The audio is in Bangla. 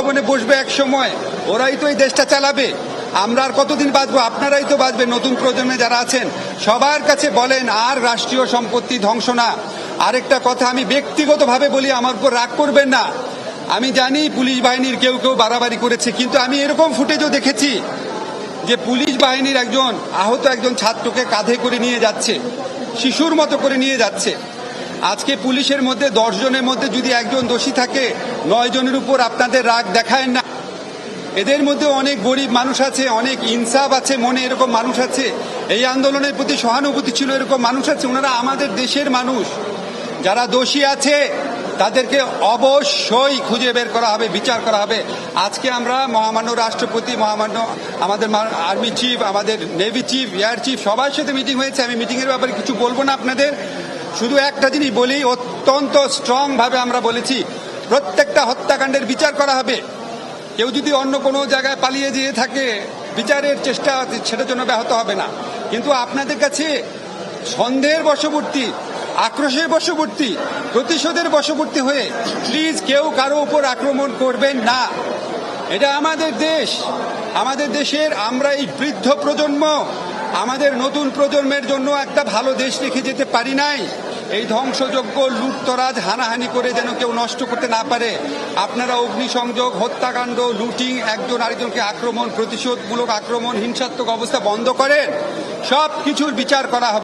ভবনে বসবে এক সময়, ওরাই তো এই দেশটা চালাবে। আমরা আর কতদিন বাঁচবো? আপনারাই তো বাঁচবেন, নতুন প্রজন্মে যারা আছেন সবার কাছে বলেন আর রাষ্ট্রীয় সম্পত্তি ধ্বংস না। আরেকটা কথা আমি ব্যক্তিগতভাবে বলি, আমার উপর রাগ করবেন না। আমি জানি পুলিশ বাহিনীর কেউ কেউ বাড়াবাড়ি করেছে, কিন্তু আমি এরকম ফুটেজও দেখেছি যে পুলিশ বাহিনীর আহত একজন ছাত্রকে কাঁধে করে নিয়ে যাচ্ছে, শিশুর মতো করে নিয়ে যাচ্ছে। আজকে পুলিশের মধ্যে 10 জনের মধ্যে যদি একজন দোষী থাকে, 9 জনের উপর আপনাদের রাগ দেখায় না। এদের মধ্যে অনেক গরিব মানুষ আছে, অনেক ইনসাফ আছে মনে, এরকম মানুষ আছে, এই আন্দোলনের প্রতি সহানুভূতি ছিল, এরকম মানুষ আছে। ওনারা আমাদের দেশের মানুষ। যারা দোষী আছে তাদেরকে অবশ্যই খুঁজে বের করা হবে, বিচার করা হবে। আজকে আমরা মহামান্য রাষ্ট্রপতি, মহামান্য আমাদের আর্মি চিফ, আমাদের নেভি চিফ, এয়ার চিফ সবার সাথে মিটিং হয়েছে। আমি মিটিংয়ের ব্যাপারে কিছু বলবো না আপনাদের, শুধু একটা জিনিস বলি, অত্যন্ত স্ট্রং ভাবে আমরা বলেছি প্রত্যেকটা হত্যাকাণ্ডের বিচার করা হবে। কেউ যদি অন্য কোনো জায়গায় পালিয়ে যেয়ে থাকে, বিচারের চেষ্টা সেটার জন্য ব্যাহত হবে না। কিন্তু আপনাদের কাছে সন্দেহের বশবর্তী, আক্রোশের বশবর্তী, প্রতিশোধের বশবর্তী হয়ে প্লিজ কেউ কারো উপর আক্রমণ করবেন না। এটা আমাদের দেশ, আমাদের দেশের আমরা এই বৃদ্ধ প্রজন্ম আমাদের নতুন প্রজন্মের জন্য একটা ভালো দেশ রেখে যেতে পারি নাই। এই ধ্বংসযজ্ঞ, লুটতরাজ, হানাহানি করে যেন কেউ নষ্ট করতে না পারে। আপনারা অগ্নিসংযোগ, হত্যাকাণ্ড, লুটিং, একজন আরেকজনকে আক্রমণ, প্রতিশোধমূলক আক্রমণ, হিংসাত্মক অবস্থা বন্ধ করেন। সব কিছুর বিচার করা হবে।